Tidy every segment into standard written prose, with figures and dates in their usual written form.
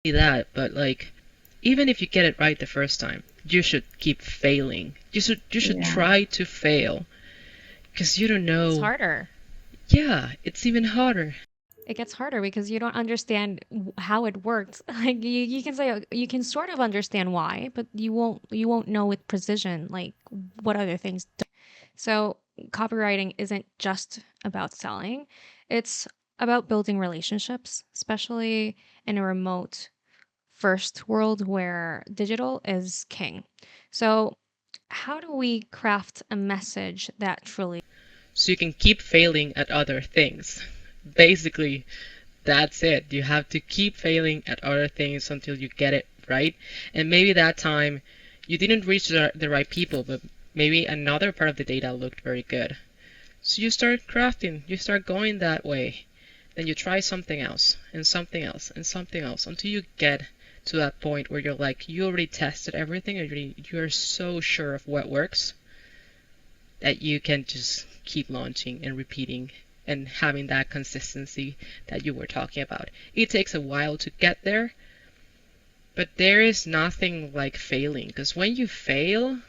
that, but like even if you get it right the first time, you should keep failing. You should Yeah. try to fail because you don't It's know. harder. Yeah, it's even harder. It gets harder because you don't understand how it works. Like you can say you can sort of understand why, but you won't know with precision like what other things do. So copywriting isn't just about selling. It's about building relationships, especially in a remote first world where digital is king. So how do we craft a message that truly So you can keep failing at other things. Basically, that's it. You have to keep failing at other things until you get it right. And maybe that time you didn't reach the right people, but maybe another part of the data looked very good. So you start crafting, you start going that way. Then you try something else, and something else, and something else until you get to that point where you're like, you already tested everything, you're so sure of what works that you can just keep launching and repeating and having that consistency that you were talking about. It takes a while to get there, but there is nothing like failing, because when you fail,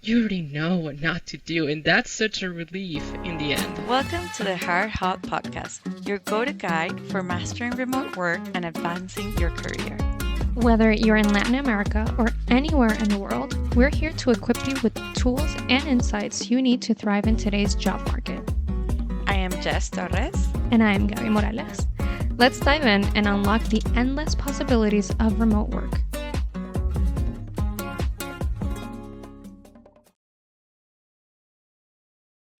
you already know what not to do, and that's such a relief in the end. Welcome to the Hard Hot Podcast, your go-to guide for mastering remote work and advancing your career. Whether you're in Latin America or anywhere in the world, we're here to equip you with tools and insights you need to thrive in today's job market. I am Jess Torres. And I am Gaby Morales. Let's dive in and unlock the endless possibilities of remote work.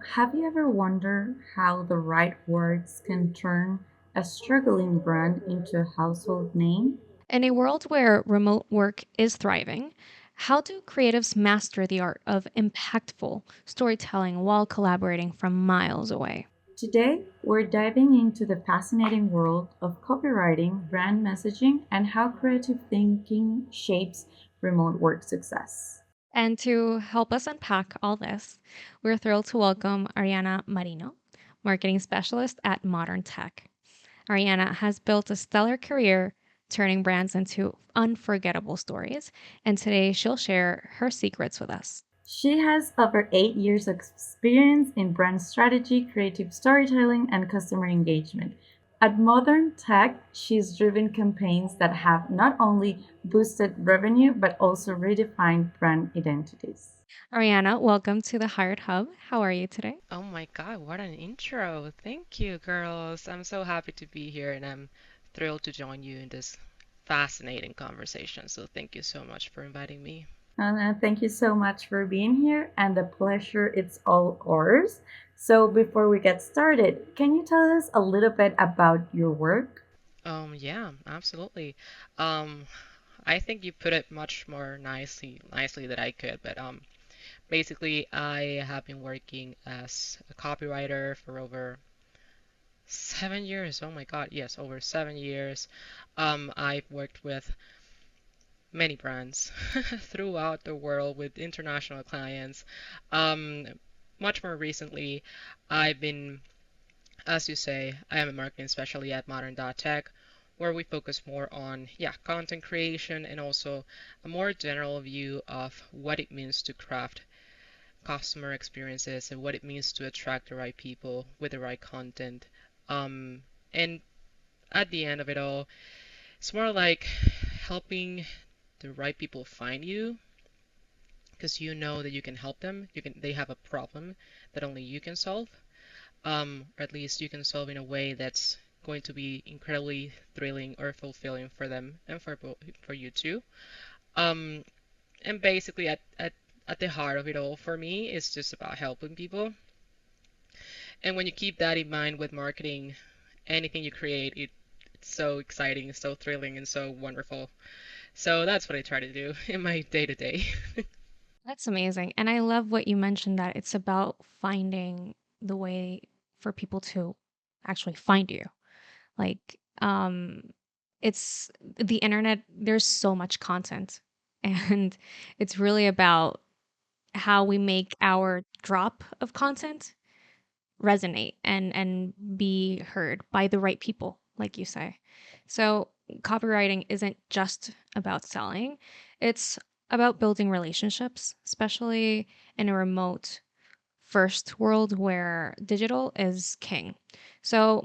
Have you ever wondered how the right words can turn a struggling brand into a household name? In a world where remote work is thriving, how do creatives master the art of impactful storytelling while collaborating from miles away? Today, we're diving into the fascinating world of copywriting, brand messaging, and how creative thinking shapes remote work success. And to help us unpack all this, we're thrilled to welcome Arianna Marino, marketing specialist at Modern Tech. Arianna has built a stellar career turning brands into unforgettable stories, and today she'll share her secrets with us. She has over 8 years of experience in brand strategy, creative storytelling, and customer engagement. At Modern Tech, she's driven campaigns that have not only boosted revenue but also redefined brand identities. Arianna, welcome to the Hired Hub. How are you today? Oh my God, what an intro. Thank you, girls. I'm so happy to be here and I'm thrilled to join you in this fascinating conversation. So thank you so much for inviting me. Thank you so much for being here, and the pleasure it's all ours. So, before we get started, can you tell us a little bit about your work? Yeah, absolutely. Um, I think you put it much more nicely than I could, but basically I have been working as a copywriter for over 7 years. Oh my God, yes, over 7 years. I've worked with many brands throughout the world with international clients. Um, Much more recently, I've been, as you say, I am a marketing specialist at Modern Tech, where we focus more on, yeah, content creation and also a more general view of what it means to craft customer experiences and what it means to attract the right people with the right content. And at the end of it all, it's more like helping the right people find you because you know that you can help them. They have a problem that only you can solve, or at least you can solve in a way that's going to be incredibly thrilling or fulfilling for them and for you too. Um, and basically, at the heart of it all, for me, it's just about helping people. And when you keep that in mind with marketing, anything you create, it's so exciting, so thrilling, and so wonderful. So that's what I try to do in my day to day. That's amazing. And I love what you mentioned that it's about finding the way for people to actually find you. Like, it's the internet, there's so much content, and it's really about how we make our drop of content resonate and be heard by the right people, like you say. So copywriting isn't just about selling, it's about building relationships, especially in a remote first world where digital is king. So,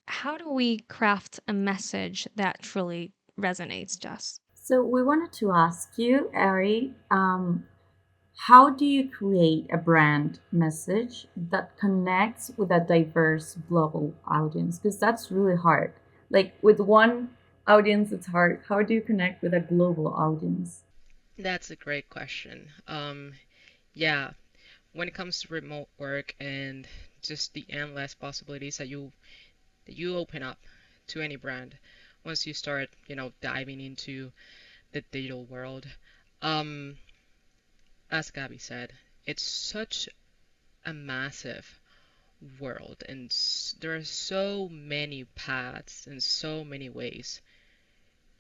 how do we craft a message that truly resonates, Jess? So we wanted to ask you, Ari, how do you create a brand message that connects with a diverse global audience? Because that's really hard. Like with one audience, it's hard. How do you connect with a global audience? That's a great question. Yeah, when it comes to remote work and just the endless possibilities that you open up to any brand once you start, diving into the digital world. Um, as Gabby said, it's such a massive world, and there are so many paths and so many ways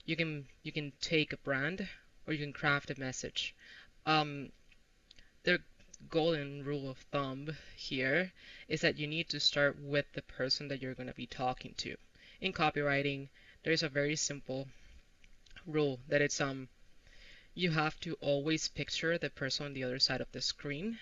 you can take a brand or you can craft a message. Um, the golden rule of thumb here is that you need to start with the person that you're going to be talking to. In copywriting, there's a very simple rule that it's you have to always picture the person on the other side of the screen,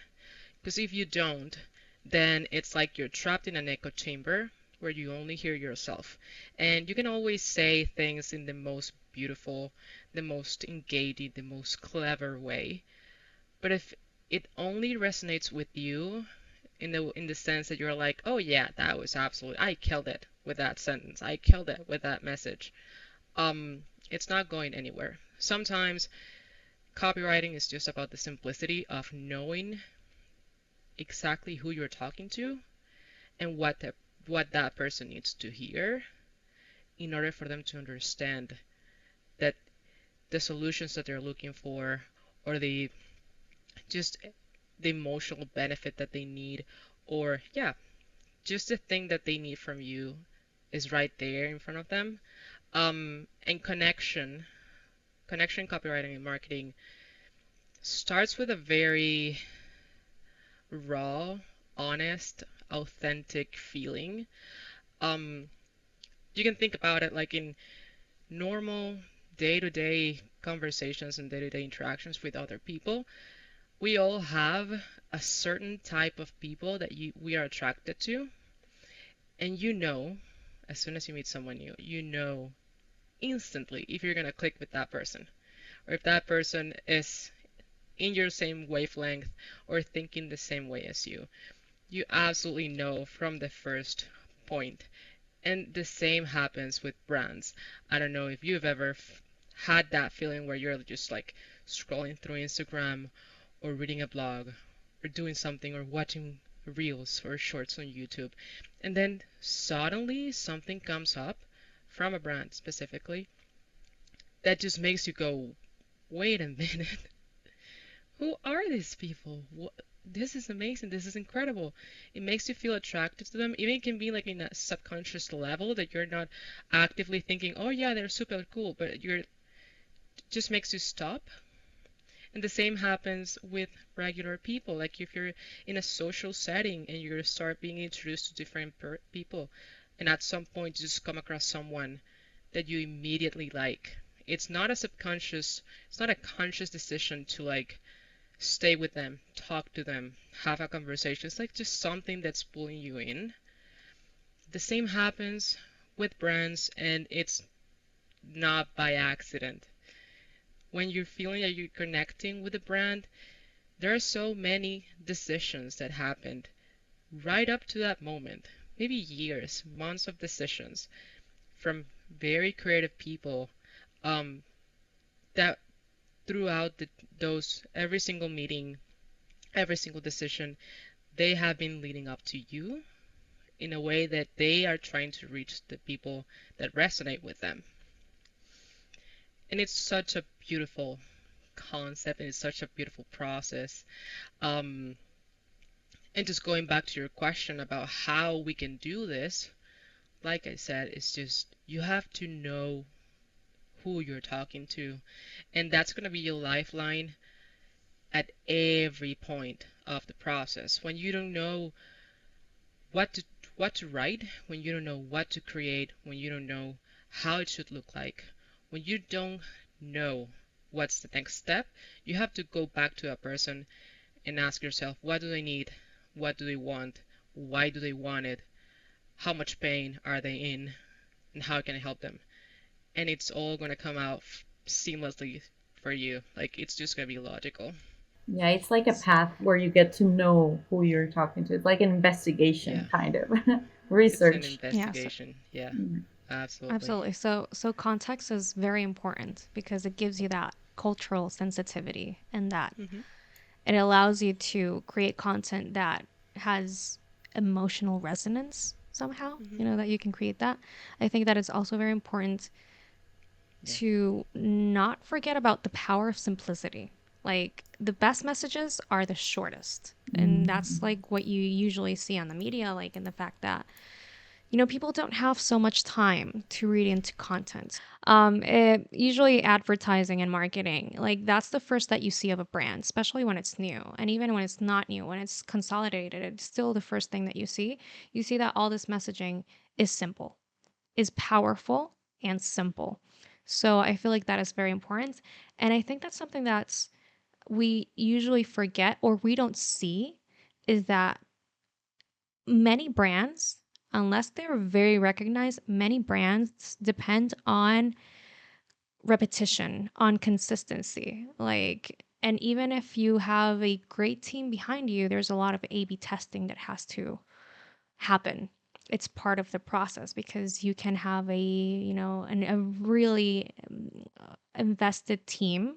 because if you don't, then it's like you're trapped in an echo chamber where you only hear yourself. And you can always say things in the most beautiful, the most engaging, the most clever way. But if it only resonates with you in the sense that you're like, oh yeah, that was absolutely, I killed it with that sentence. I killed it with that message. It's not going anywhere. Sometimes copywriting is just about the simplicity of knowing exactly who you're talking to and what that person needs to hear in order for them to understand that the solutions that they're looking for or the just the emotional benefit that they need, or yeah, just the thing that they need from you is right there in front of them. And connection copywriting and marketing starts with a very raw, honest, authentic feeling. um you can think about it like in normal day-to-day conversations and day-to-day interactions with other people. We all have a certain type of people that we are attracted to, and as soon as you meet someone new, you know instantly if you're gonna click with that person, or if that person is in your same wavelength or thinking the same way as you. You absolutely know from the first point. And the same happens with brands. I don't know if you've ever had that feeling where you're just like scrolling through Instagram or reading a blog or doing something or watching reels or shorts on YouTube. And then suddenly something comes up from a brand specifically that just makes you go, wait a minute, who are these people? This is amazing. This is incredible. It makes you feel attracted to them. Even it can be like in a subconscious level that you're not actively thinking, oh yeah, they're super cool, but you're just makes you stop. And the same happens with regular people. Like if you're in a social setting and you start being introduced to different people, and at some point you just come across someone that you immediately like. It's not a conscious decision to like stay with them, talk to them, have a conversation. It's like just something that's pulling you in. The same happens with brands, and it's not by accident. When you're feeling that you're connecting with a brand, there are so many decisions that happened right up to that moment. Maybe years, months of decisions from very creative people, um, that throughout those every single meeting, every single decision, they have been leading up to you in a way that they are trying to reach the people that resonate with them. And it's such a beautiful concept and it's such a beautiful process. Um, and just going back to your question about how we can do this, like I said, it's just you have to know who you're talking to, and that's going to be your lifeline at every point of the process. When you don't know what to what to write, when you don't know what to create, when you don't know how it should look like. When you don't know what's the next step, you have to go back to a person and ask yourself, what do they need? What do they want? Why do they want it? How much pain are they in? And how can I help them? And it's all going to come out seamlessly for you. Like, it's just going to be logical. Yeah, it's like a path where you get to know who you're talking to. It's like an Yeah, investigation, kind of it's an research. Yeah, so, investigation. Yeah, Mm. absolutely. absolutely. So context is very important because it gives you that cultural sensitivity and that Hmm. it allows you to create content that has emotional resonance somehow, Hmm. you know, that you can create that. I think that it's also very important Yeah. to not forget about the power of simplicity. Like the best messages are the shortest. And that's Mm. like what you usually see on the media, like in the fact that, you know, people don't have so much time to read into content. Usually advertising and marketing, like that's the first that you see of a brand, especially when it's new. And even when it's not new, when it's consolidated, it's still the first thing that you see. You see that all this messaging is simple, is powerful and simple. So I feel like that is very important. And I think that's something that's we usually forget or we don't see is that many brands, unless they're very recognized, many brands depend on repetition, on consistency. Like, and even if you have a great team behind you, there's a lot of A B testing that has to happen. It's part of the process because you can have a, you know, a really invested team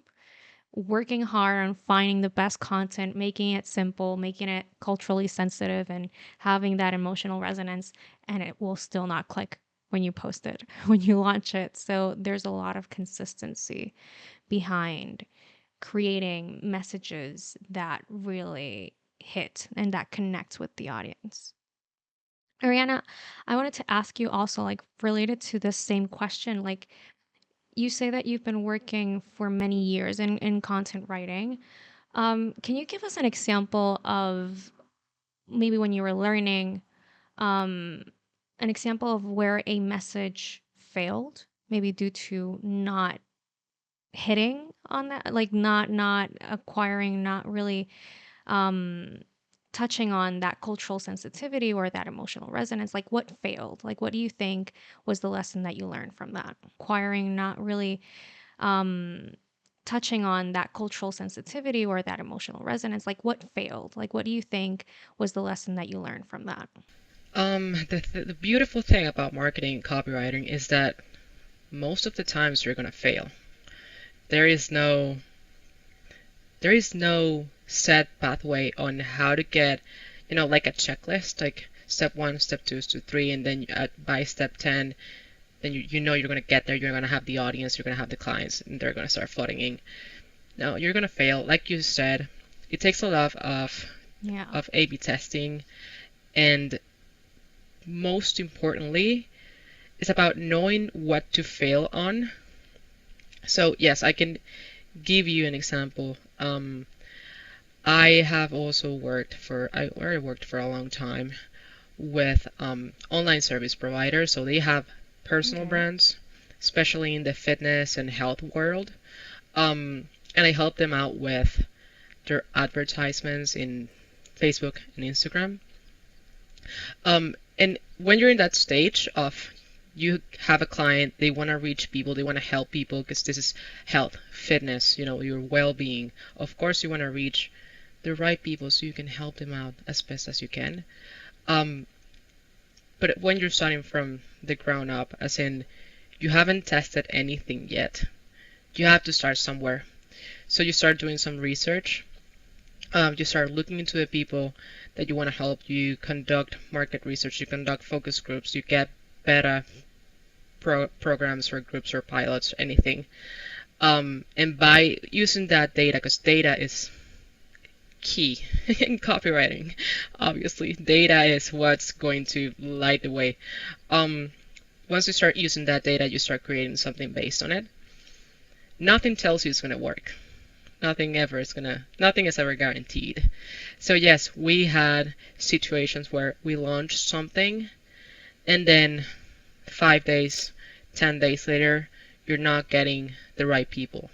working hard on finding the best content, making it simple, making it culturally sensitive, and having that emotional resonance, and it will still not click when you post it, when you launch it. So there's a lot of consistency behind creating messages that really hit and that connects with the audience. Ariana, I wanted to ask you also, like, related to this same question, like, you say that you've been working for many years in content writing. Can you give us an example of maybe when you were learning, um, an example of where a message failed, maybe due to not hitting on that, like not acquiring, not really um, touching on that cultural sensitivity or that emotional resonance? Like what failed? Like what do you think was the lesson that you learned from that? Acquiring, not really um, touching on that cultural sensitivity or that emotional resonance, like what failed? Like what do you think was the lesson that you learned from that? The beautiful thing about marketing and copywriting is that most of the times you're gonna fail. There is no there is no set pathway on how to get, like a checklist, like step one, step two, step three, and then by step 10, then you know you're gonna get there. You're gonna have the audience, you're gonna have the clients, and they're gonna start flooding in. No, you're gonna fail, like you said. It takes a lot Yeah. of A/B testing, and most importantly, it's about knowing what to fail on. So yes, I can give you an example. I have also I already worked for a long time with online service providers. So they have personal Okay. brands, especially in the fitness and health world. And I help them out with their advertisements in Facebook and Instagram. And when you're in that stage of you have a client, they want to reach people, they want to help people because this is health, fitness, your well-being. Of course, you want to reach the right people so you can help them out as best as you can. Um, but when you're starting from the ground up, as in you haven't tested anything yet, you have to start somewhere. So you start doing some research. You start looking into the people that you want to help. You conduct market research. You conduct focus groups. You get beta programs or groups or pilots, or anything. And by using that data, because data is key in copywriting, obviously, data is what's going to light the way. Um, Once you start using that data, you start creating something based on it. Nothing tells you it's going to work. Nothing is ever guaranteed. So yes, we had situations where we launched something and then 5 days, 10 days later, you're not getting the right people.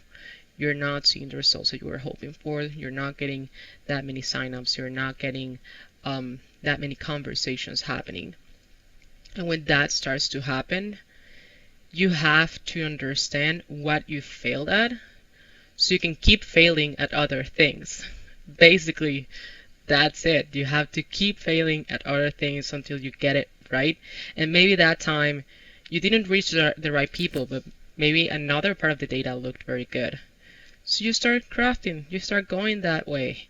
You're not seeing the results that you were hoping for. You're not getting that many signups. You're not getting that many conversations happening. And when that starts to happen, you have to understand what you failed at so you can keep failing at other things. Basically, that's it. You have to keep failing at other things until you get it right. And maybe that time you didn't reach the right people, but maybe another part of the data looked very good. So you start crafting, you start going that way.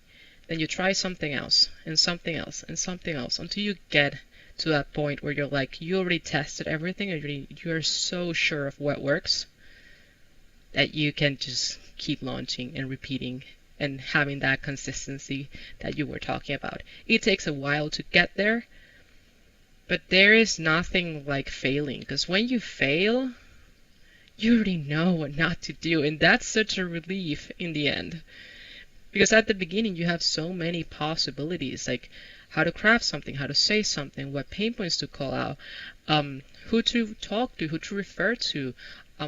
Then you try something else, and something else, and something else, until you get to that point where you're like, you already tested everything, and you're so sure of what works that you can just keep launching and repeating and having that consistency that you were talking about. It takes a while to get there, but there is nothing like failing, because when you fail, you already know what not to do, and that's such a relief in the end. Because at the beginning, you have so many possibilities, like how to craft something, how to say something, what pain points to call out, who to talk to, who to refer to,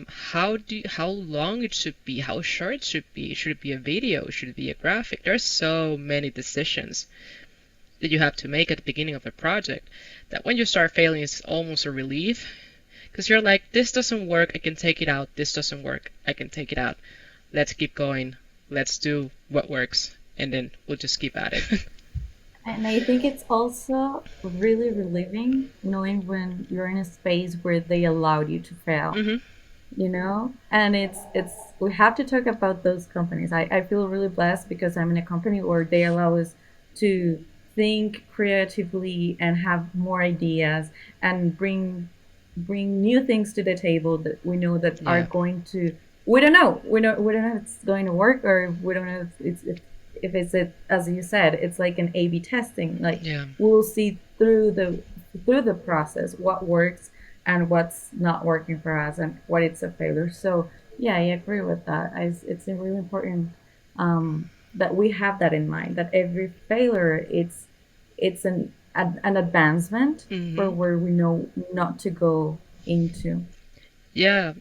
how long it should be, how short it should it be a video, should it be a graphic? There's so many decisions that you have to make at the beginning of a project that when you start failing, it's almost a relief, because you're like, this doesn't work, I can take it out. This doesn't work, I can take it out. Let's keep going. Let's do what works, and then we'll just keep at it. And I think it's also really relieving knowing when you're in a space where they allowed you to fail, hmm and it's we have to talk about those companies. I feel really blessed because I'm in a company where they allow us to think creatively and have more ideas and bring new things to the table that we know that are Yeah, going to, we don't know if it's going to work, or we don't know if it's it, as you said, it's like an A/B testing. Like, yeah, we'll see through the process what works and what's not working for us and what it's a failure. So yeah, I agree with that. It's really important, that we have that in mind, that every failure, it's an advancement for hmm where we know not to go into. yeah,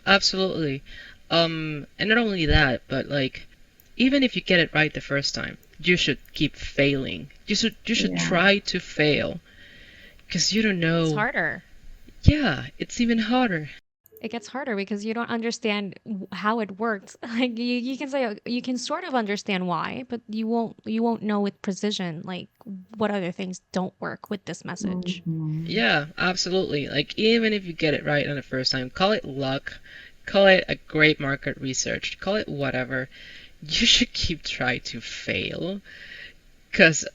absolutely. And not only that, but like, even if you get it right the first time, you should keep failing. You should Yeah. try to fail, because you don't It's know. harder. Yeah, it's even harder. It gets harder because you don't understand how it works. Like you can say you can sort of understand why, but you won't know with precision like what other things don't work with this message. Hmm. Yeah, absolutely. Like, even if you get it right on the first time, call it luck, call it a great market research, call it whatever. You should keep trying to fail, because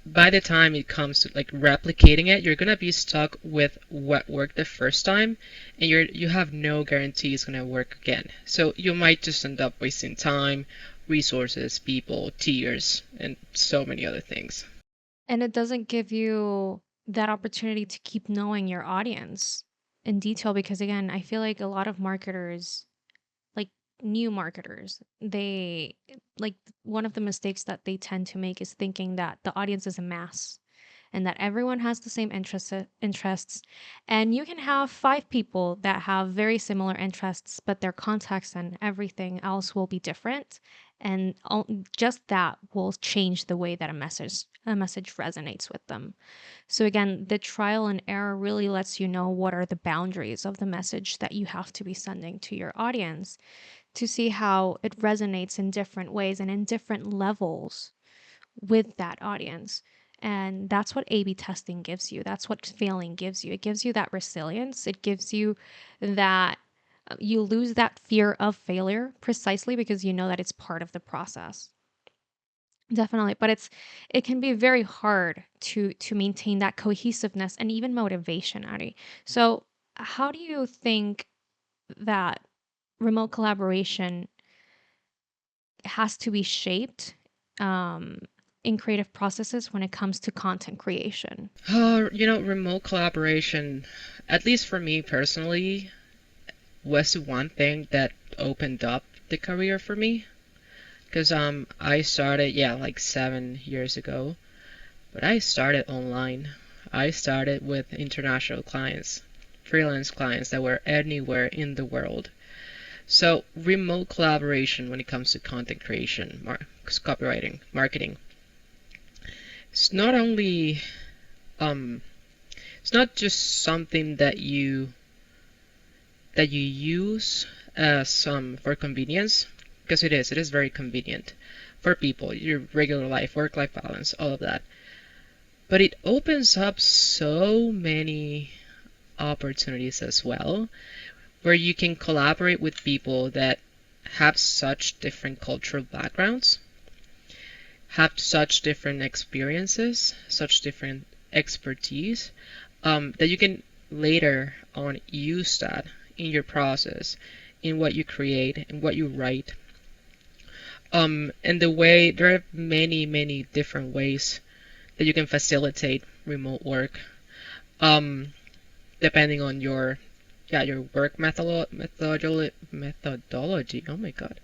by the time it comes to like replicating it, you're gonna be stuck with what worked the first time, and you have no guarantee it's gonna work again. So you might just end up wasting time, resources, people, tears, and so many other things. And it doesn't give you that opportunity to keep knowing your audience in detail because again, I feel like a lot of marketers, like new marketers, they like one of the mistakes that they tend to make is thinking that the audience is a mass and that everyone has the same interests and you can have five people that have very similar interests but their context and everything else will be different and just that will change the way that a message resonates with them. So again, the trial and error really lets you know what are the boundaries of the message that you have to be sending to your audience to see how it resonates in different ways and in different levels with that audience. And that's what A B testing gives you. That's what failing gives you. It gives you that resilience. It gives you that you lose that fear of failure precisely because you know that it's part of the process. Definitely, but it can be very hard to maintain that cohesiveness and even motivation, Ari. So, how do you think that remote collaboration has to be shaped um, in creative processes when it comes to content creation? Remote collaboration, at least for me personally, was the one thing that opened up the career for me. Because I started, yeah, like 7 years ago, but I started online. I started with international clients. freelance clients that were anywhere in the world. So remote collaboration when it comes to content creation, copywriting, marketing, it's not only it's not just something that you use as for convenience, because it is very convenient for people, your regular life, work-life balance, all of that. But it opens up so many opportunities as well, where you can collaborate with people that have such different cultural backgrounds, have such different experiences, such different expertise, that you can later on use that in your process, in what you create, in what you write. And the way there are many, many different ways that you can facilitate remote work, depending on your work methodology. Oh my god.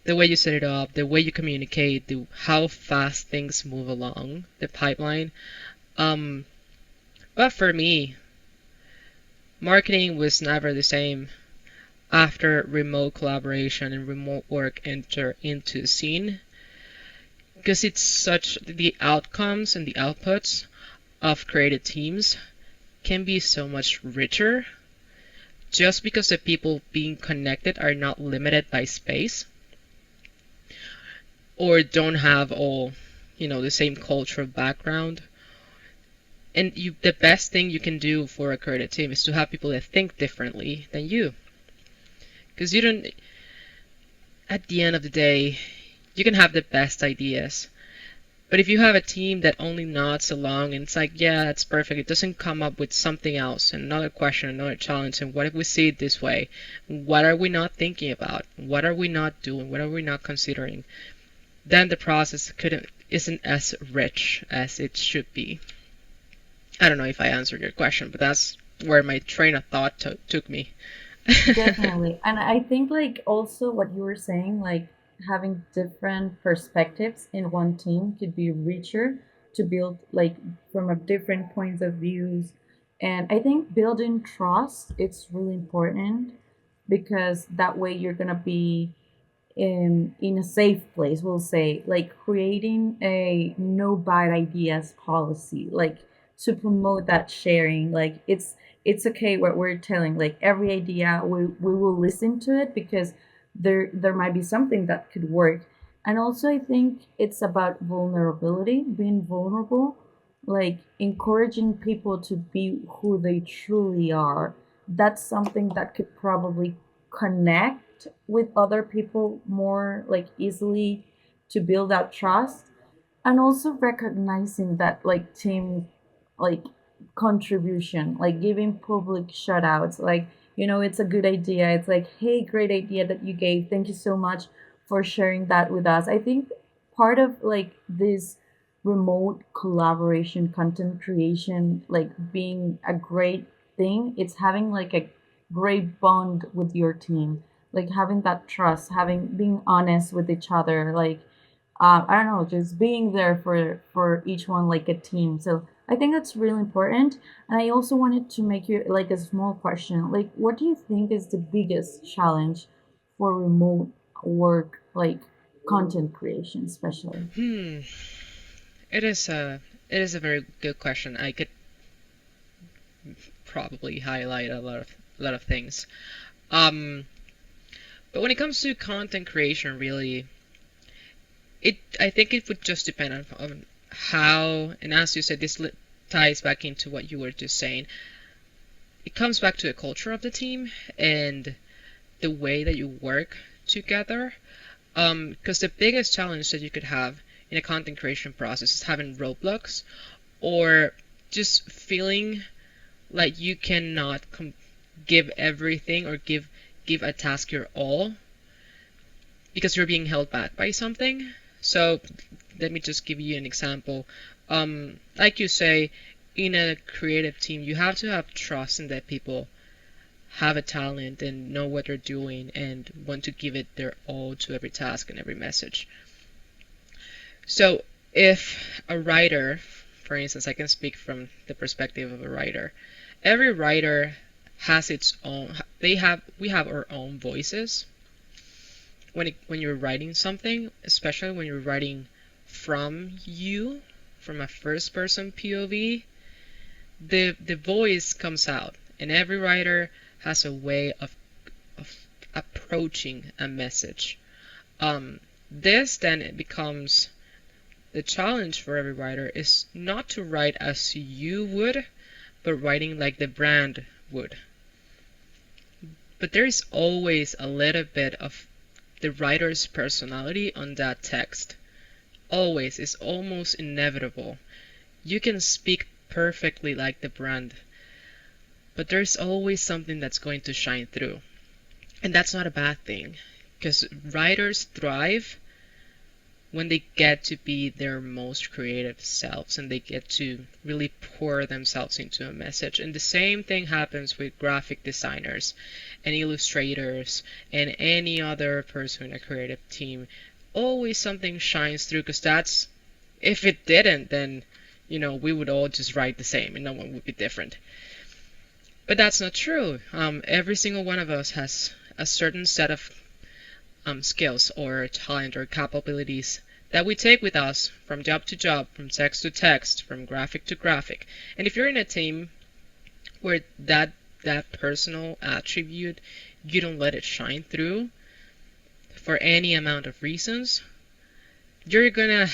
The way you set it up, the way you communicate, how fast things move along the pipeline. But for me, marketing was never the same after remote collaboration and remote work enter into the scene, because it's such the outcomes and the outputs of creative teams can be so much richer, just because the people being connected are not limited by space or don't have all the same cultural background. And the best thing you can do for a creative team is to have people that think differently than you. Because you don't, at the end of the day, you can have the best ideas. But if you have a team that only nods along and it's like, yeah, that's perfect, it doesn't come up with something else, another question, another challenge, and what if we see it this way? What are we not thinking about? What are we not doing? What are we not considering? Then the process isn't as rich as it should be. I don't know if I answered your question, but that's where my train of thought took me. Definitely. And I think like also what you were saying, like having different perspectives in one team could be richer to build like from a different points of views. And I think building trust it's really important because that way you're gonna be in a safe place, we'll say, like creating a no bad ideas policy, like to promote that sharing. Like it's okay what we're telling, like every idea we will listen to it because there might be something that could work. And also I think it's about vulnerability, being vulnerable, like encouraging people to be who they truly are. That's something that could probably connect with other people more like easily to build that trust. And also recognizing that like team like contribution, like giving public shout outs, like it's a good idea, it's like, hey, great idea that you gave, thank you so much for sharing that with us. I think part of like this remote collaboration content creation like being a great thing, it's having like a great bond with your team, like having that trust, having being honest with each other, like I don't know, just being there for each one like a team. So I think that's really important. And I also wanted to make you like a small question, like what do you think is the biggest challenge for remote work, like content creation especially? Hmm. It is a very good question. I could probably highlight a lot of things. Um, but when it comes to content creation, really, I think it would just depend on how, and as you said, this ties back into what you were just saying. It comes back to the culture of the team and the way that you work together. Because the biggest challenge that you could have in a content creation process is having roadblocks or just feeling like you cannot give everything or give a task your all because you're being held back by something. So let me just give you an example. Like you say, in a creative team, you have to have trust in that people have a talent and know what they're doing and want to give it their all to every task and every message. So if a writer, for instance, I can speak from the perspective of a writer. Every writer has its own, we have our own voices. When you're writing something, especially when you're writing from you, from a first person POV, the voice comes out, and every writer has a way of approaching a message. This then it becomes the challenge for every writer is not to write as you would, but writing like the brand would. But there is always a little bit of the writer's personality on that text. Always. It's almost inevitable. You can speak perfectly like the brand, but there's always something that's going to shine through. And that's not a bad thing, because writers thrive when they get to be their most creative selves and they get to really pour themselves into a message. And the same thing happens with graphic designers and illustrators and any other person in a creative team. Always something shines through, because that's, if it didn't, then we would all just write the same and no one would be different. But that's not true. Every single one of us has a certain set of skills or talent or capabilities that we take with us from job to job, from text to text, from graphic to graphic. And if you're in a team where that personal attribute, you don't let it shine through for any amount of reasons, you're gonna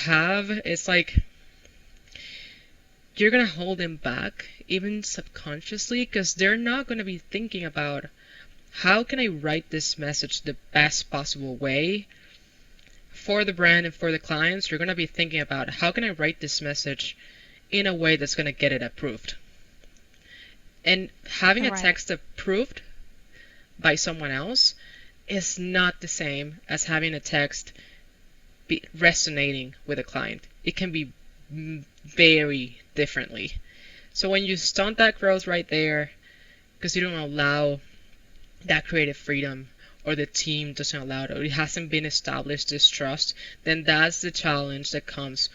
hold them back, even subconsciously, because they're not gonna be thinking about how can I write this message the best possible way for the brand and for the clients. You're gonna be thinking about how can I write this message in a way that's gonna get it approved. And having a text approved by someone else is not the same as having a text be resonating with a client. It can be very differently. So when you stunt that growth right there, because you don't allow that creative freedom, or the team doesn't allow it, or it hasn't been established, this trust, then that's the challenge that comes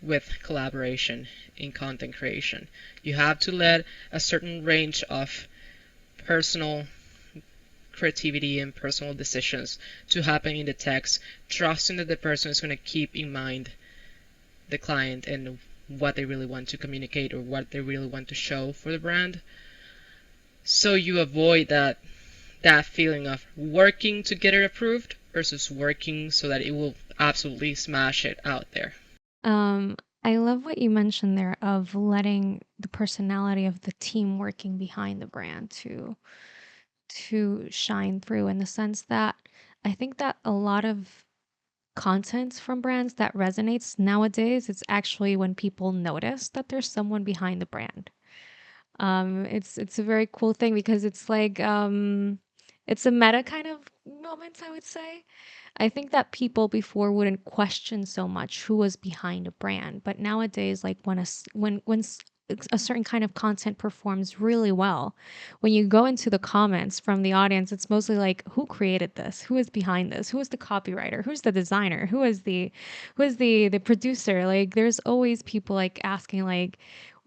with collaboration in content creation. You have to let a certain range of personal creativity and personal decisions to happen in the text, trusting that the person is going to keep in mind the client and what they really want to communicate or what they really want to show for the brand. So you avoid that feeling of working to get it approved versus working so that it will absolutely smash it out there. I love what you mentioned there of letting the personality of the team working behind the brand to shine through, in the sense that I think that a lot of content from brands that resonates nowadays, it's actually when people notice that there's someone behind the brand. It's a very cool thing, because it's like it's a meta kind of moment, I would say. I think that people before wouldn't question so much who was behind a brand, but nowadays, like when a certain kind of content performs really well, when you go into the comments from the audience, it's mostly like, who created this? Who is behind this? Who is the copywriter? Who's the designer? Who is the producer? Like, there's always people like asking like,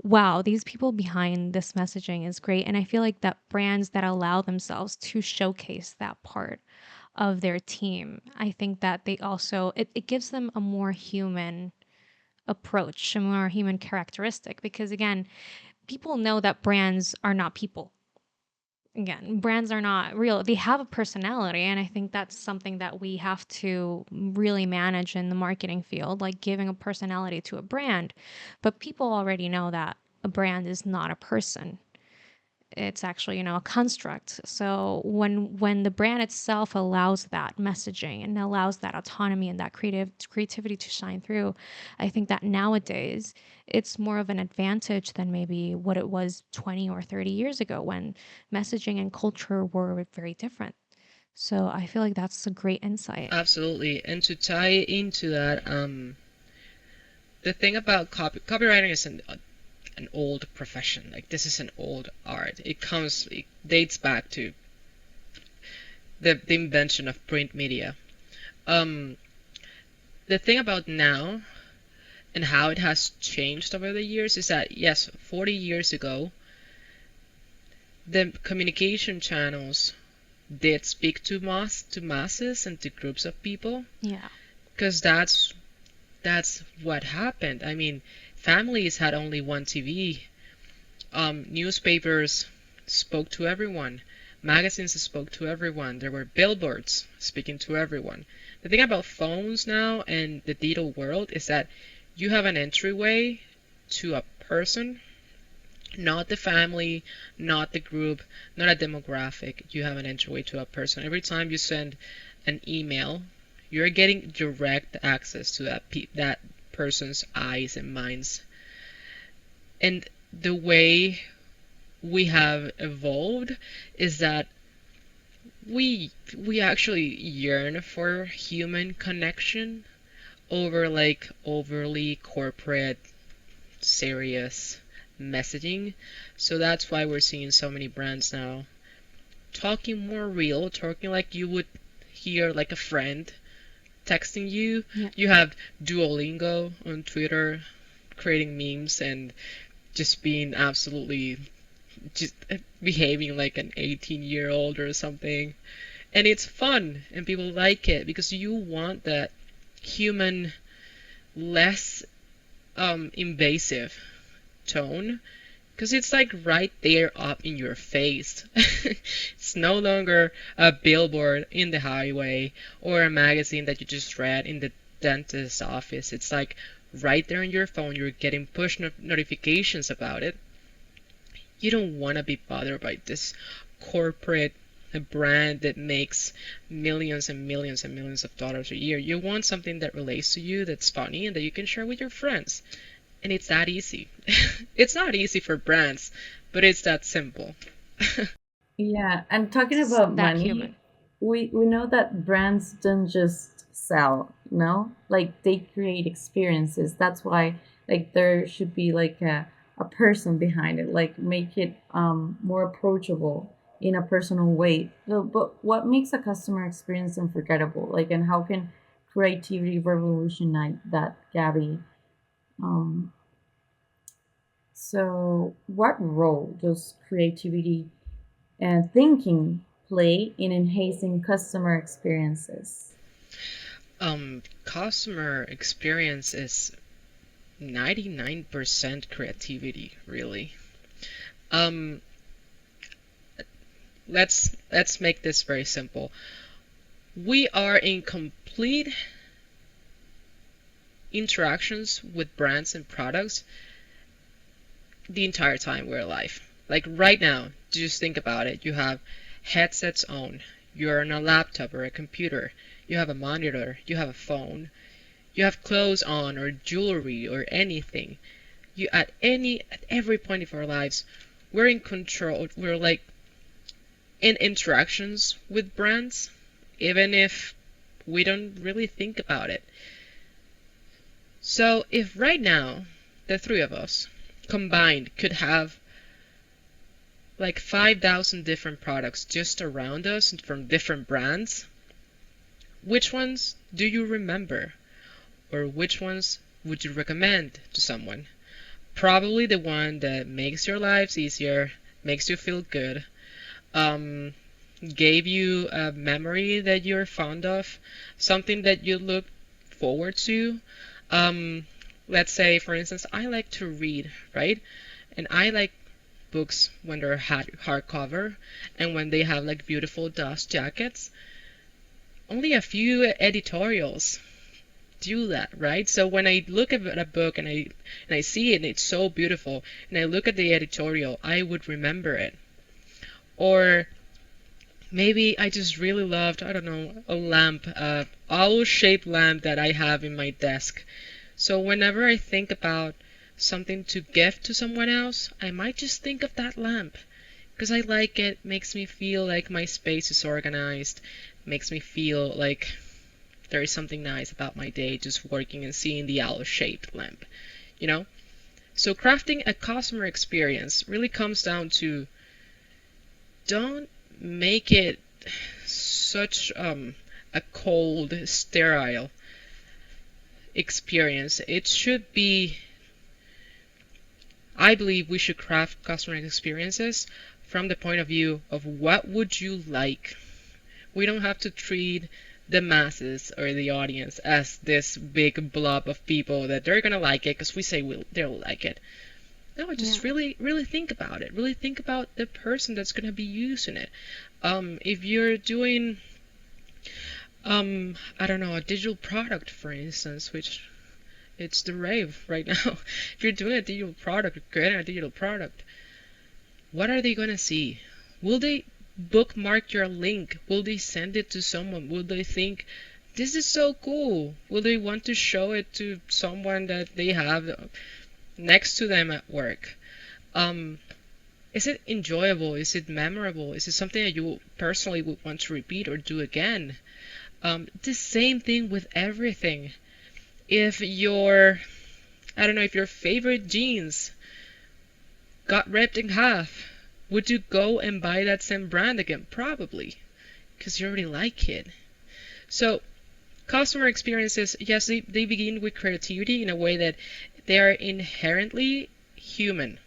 wow, these people behind this messaging is great. And I feel like that brands that allow themselves to showcase that part of their team, I think that they also, it gives them a more human approach, a more human characteristic, because again, people know that brands are not people. Again, brands are not real. They have a personality, and I think that's something that we have to really manage in the marketing field, like giving a personality to a brand. But people already know that a brand is not a person. It's actually, a construct. So when the brand itself allows that messaging and allows that autonomy and that creativity to shine through, I think that nowadays it's more of an advantage than maybe what it was 20 or 30 years ago, when messaging and culture were very different. So I feel like that's a great insight. Absolutely. And to tie into that, the thing about copywriting is an old profession. Like, this is an old art. It dates back to the invention of print media. The thing about now and how it has changed over the years is that, yes, 40 years ago, the communication channels did speak to masses and to groups of people, Yeah. because that's what happened. I mean, families had only one TV. Newspapers spoke to everyone. Magazines spoke to everyone. There were billboards speaking to everyone. The thing about phones now and the digital world is that you have an entryway to a person, not the family, not the group, not a demographic. You have an entryway to a person. Every time you send an email, you're getting direct access to that person's eyes and minds. And the way we have evolved is that we actually yearn for human connection over like overly corporate, serious messaging. So that's why we're seeing so many brands now talking more real, talking like you would hear like a friend texting you. Yeah. You have Duolingo on Twitter creating memes and just being absolutely just behaving like an 18-year-old or something. And it's fun and people like it because you want that human, less invasive tone, because it's like right there up in your face. It's no longer a billboard in the highway or a magazine that you just read in the dentist's office. It's like right there on your phone. You're getting push notifications about it. You don't want to be bothered by this corporate brand that makes millions and millions and millions of dollars a year. You want something that relates to you, that's funny, and that you can share with your friends. And it's that easy. It's not easy for brands, but it's that simple. Yeah, and talking It's about that money, human. we know that brands don't just sell, no? Like they create experiences. That's why like there should be like a person behind it, like make it more approachable in a personal way. So, but what makes a customer experience unforgettable? Like, and how can creativity revolutionize that, Gabby? Um, so what role does creativity and thinking play in enhancing customer experiences? Customer experience is 99% creativity, really. Um, let's make this very simple. We are in complete interactions with brands and products the entire time we're alive. Like right now, just think about it. You have headsets on, you're on a laptop or a computer, you have a monitor, you have a phone, you have clothes on or jewelry or anything. You at every point of our lives, we're in control. We're like in interactions with brands, even if we don't really think about it. So if right now the three of us combined could have like 5,000 different products just around us from different brands, which ones do you remember? Or which ones would you recommend to someone? Probably the one that makes your lives easier, makes you feel good, um, gave you a memory that you're fond of, something that you look forward to. Um, let's say, for instance, I like to read, right? And I like books when they're hardcover and when they have like beautiful dust jackets. Only a few editorials do that, right? So when I look at a book and I see it and it's so beautiful, and I look at the editorial, I would remember it. Or maybe I just really loved, I don't know, a lamp, a owl-shaped lamp that I have in my desk. So whenever I think about something to gift to someone else, I might just think of that lamp because I like it, makes me feel like my space is organized, makes me feel like there is something nice about my day just working and seeing the owl-shaped lamp, you know? So crafting a customer experience really comes down to don't make it such a cold, sterile experience. It should be, I believe we should craft customer experiences from the point of view of what would you like. We don't have to treat the masses or the audience as this big blob of people that they're gonna like it because we say they'll like it. No, Yeah. just really think about it. Really think about the person that's gonna be using it. If you're doing, I don't know, a digital product, for instance, which it's the rave right now. If you're doing a digital product, creating a digital product, what are they gonna see? Will they bookmark your link? Will they send it to someone? Will they think, this is so cool? Will they want to show it to someone that they have next to them at work? Um, is it enjoyable? Is it memorable? Is it something that you personally would want to repeat or do again? The same thing with everything. If your, I don't know, if your favorite jeans got ripped in half, would you go and buy that same brand again? Probably, because you already like it. So, customer experiences, yes, they begin with creativity in a way that they are inherently human,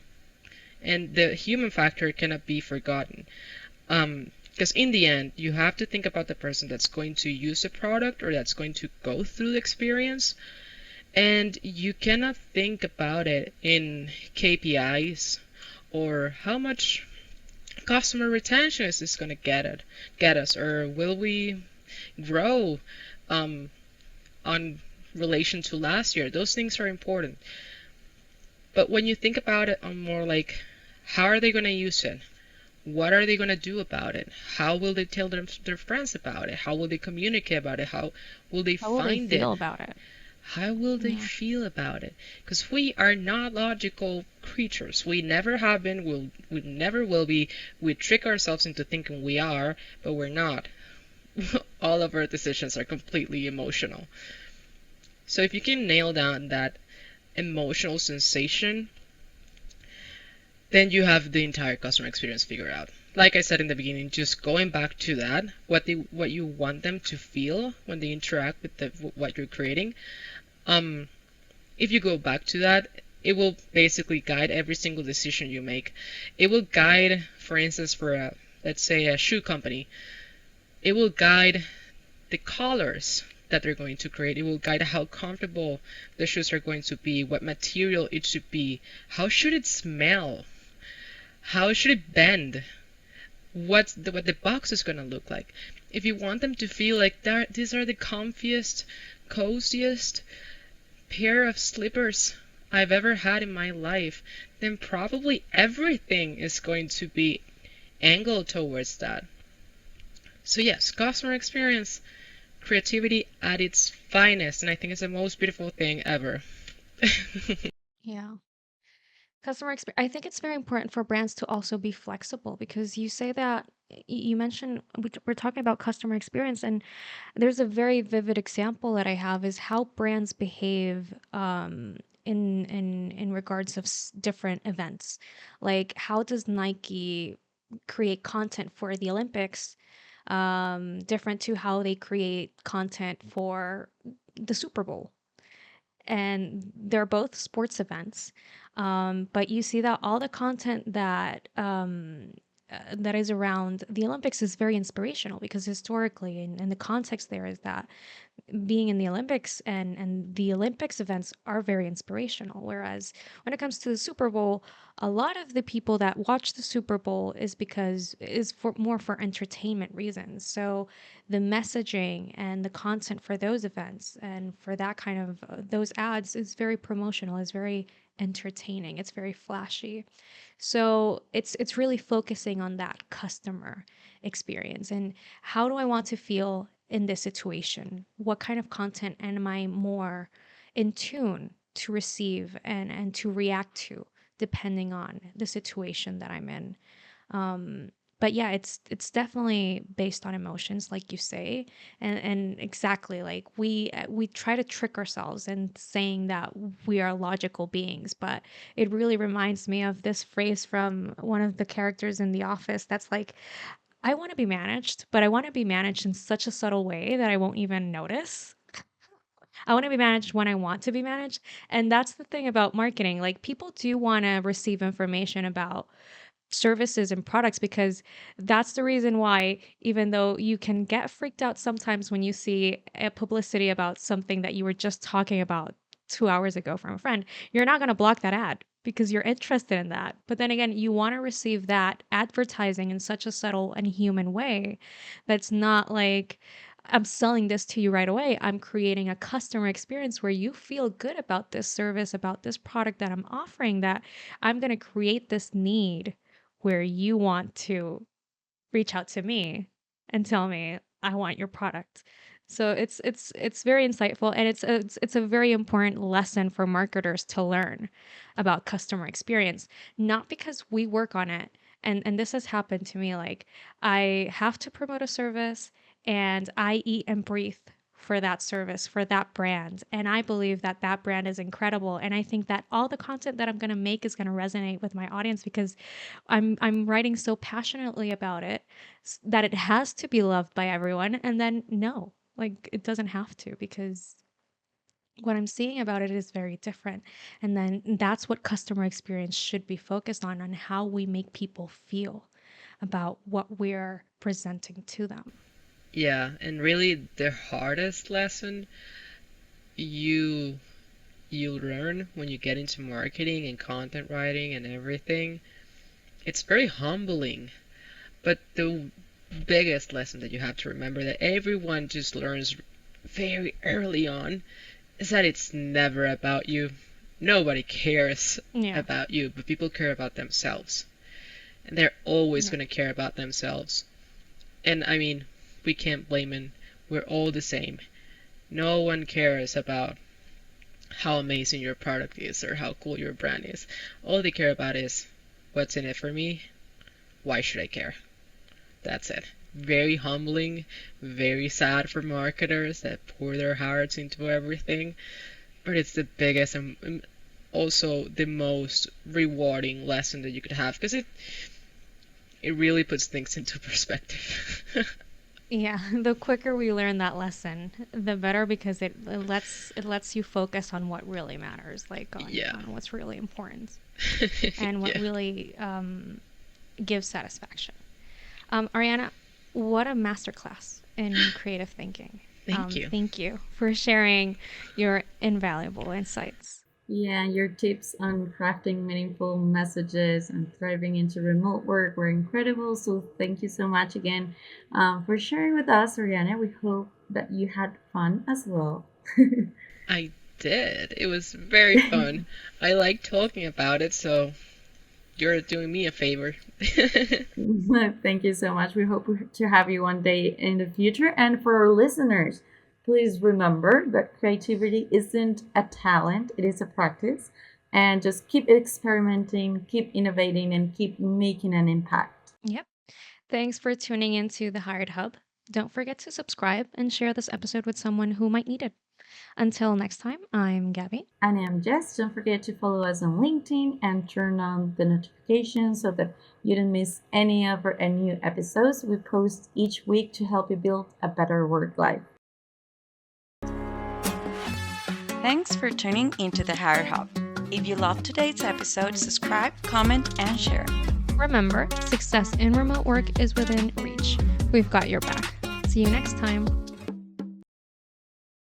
and the human factor cannot be forgotten. Because in the end, you have to think about the person that's going to use the product or that's going to go through the experience, and you cannot think about it in KPIs or how much customer retention is this going to get us, or will we grow um, on relation to last year. Those things are important. But when you think about it on more like, how are they going to use it? What are they going to do about it? How will they tell their friends about it? How will they communicate about it? How will they How will they find it? feel about it? How will they Yeah. feel about it? Because we are not logical creatures. We never have been, we never will be. We trick ourselves into thinking we are, but we're not. All of our decisions are completely emotional. So if you can nail down that emotional sensation, then you have the entire customer experience figured out. Like I said in the beginning, just going back to that, what you want them to feel when they interact with what you're creating. Um, if you go back to that, it will basically guide every single decision you make. It will guide, for instance, for let's say a shoe company, it will guide the colors that they're going to create. It will guide how comfortable the shoes are going to be, what material it should be, how should it smell, how should it bend, what the box is going to look like. If you want them to feel like these are the comfiest, coziest pair of slippers I've ever had in my life, then probably everything is going to be angled towards that. So yes, customer experience, creativity at its finest, and I think it's the most beautiful thing ever. Yeah. Customer experience. I think it's very important for brands to also be flexible because you say that you mentioned we're talking about customer experience, and there's a very vivid example that I have is how brands behave in regards of different events. Like how does Nike create content for the Olympics different to how they create content for the Super Bowl? And they're both sports events. But you see that all the content that is around the Olympics is very inspirational because historically, and the context there is that being in the Olympics and the Olympics events are very inspirational. Whereas when it comes to the Super Bowl, a lot of the people that watch the Super Bowl is for more for entertainment reasons. So the messaging and the content for those events and for that kind of those ads is very promotional, is very entertaining. It's very flashy. So it's really focusing on that customer experience and how do I want to feel in this situation? What kind of content am I more in tune to receive and to react to depending on the situation that I'm in? But yeah, it's definitely based on emotions, like you say, and exactly like we try to trick ourselves in saying that we are logical beings, but it really reminds me of this phrase from one of the characters in The Office that's like, I want to be managed, but I want to be managed in such a subtle way that I won't even notice. I want to be managed when I want to be managed. And that's the thing about marketing. Like, people do want to receive information about services and products, because that's the reason why, even though you can get freaked out sometimes when you see a publicity about something that you were just talking about 2 hours ago from a friend, you're not going to block that ad because you're interested in that. But then again, you want to receive that advertising in such a subtle and human way that's not like, I'm selling this to you right away. I'm creating a customer experience where you feel good about this service, about this product that I'm offering, that I'm going to create this need where you want to reach out to me and tell me, I want your product. So it's very insightful, and it's a very important lesson for marketers to learn about customer experience. Not because we work on it, and this has happened to me. Like, I have to promote a service, and I eat and breathe for that service, for that brand, and I believe that that brand is incredible. And I think that all the content that I'm going to make is going to resonate with my audience because I'm writing so passionately about it that it has to be loved by everyone. And then no, like, it doesn't have to, because what I'm seeing about it is very different. And then that's what customer experience should be focused on how we make people feel about what we're presenting to them. Yeah, and really the hardest lesson you you learn when you get into marketing and content writing and everything, it's very humbling. But the biggest lesson that you have to remember that everyone just learns very early on is that it's never about you. Nobody cares Yeah. about you, but people care about themselves. And they're always Yeah. going to care about themselves. And I mean, we can't blame them. We're all the same. No one cares about how amazing your product is or how cool your brand is. All they care about is, what's in it for me? Why should I care? That's it. Very humbling, very sad for marketers that pour their hearts into everything, but it's the biggest and also the most rewarding lesson that you could have, because it really puts things into perspective. Yeah, the quicker we learn that lesson, the better, because it lets you focus on what really matters, like Yeah. on what's really important and what Yeah. really gives satisfaction. Arianna, what a masterclass in creative thinking. Thank you. Thank you for sharing your invaluable insights. Yeah, your tips on crafting meaningful messages and thriving into remote work were incredible. So thank you so much again for sharing with us, Arianna. We hope that you had fun as well. I did. It was very fun. I like talking about it, so you're doing me a favor. Thank you so much. We hope to have you one day in the future. And for our listeners, please remember that creativity isn't a talent, it is a practice. And just keep experimenting, keep innovating, and keep making an impact. Yep. Thanks for tuning into the Hired Hub. Don't forget to subscribe and share this episode with someone who might need it. Until next time, I'm Gaby. And I'm Jess. Don't forget to follow us on LinkedIn and turn on the notifications so that you don't miss any of our new episodes we post each week to help you build a better work life. Thanks for tuning into the Hired Hub. If you loved today's episode, subscribe, comment, and share. Remember, success in remote work is within reach. We've got your back. See you next time.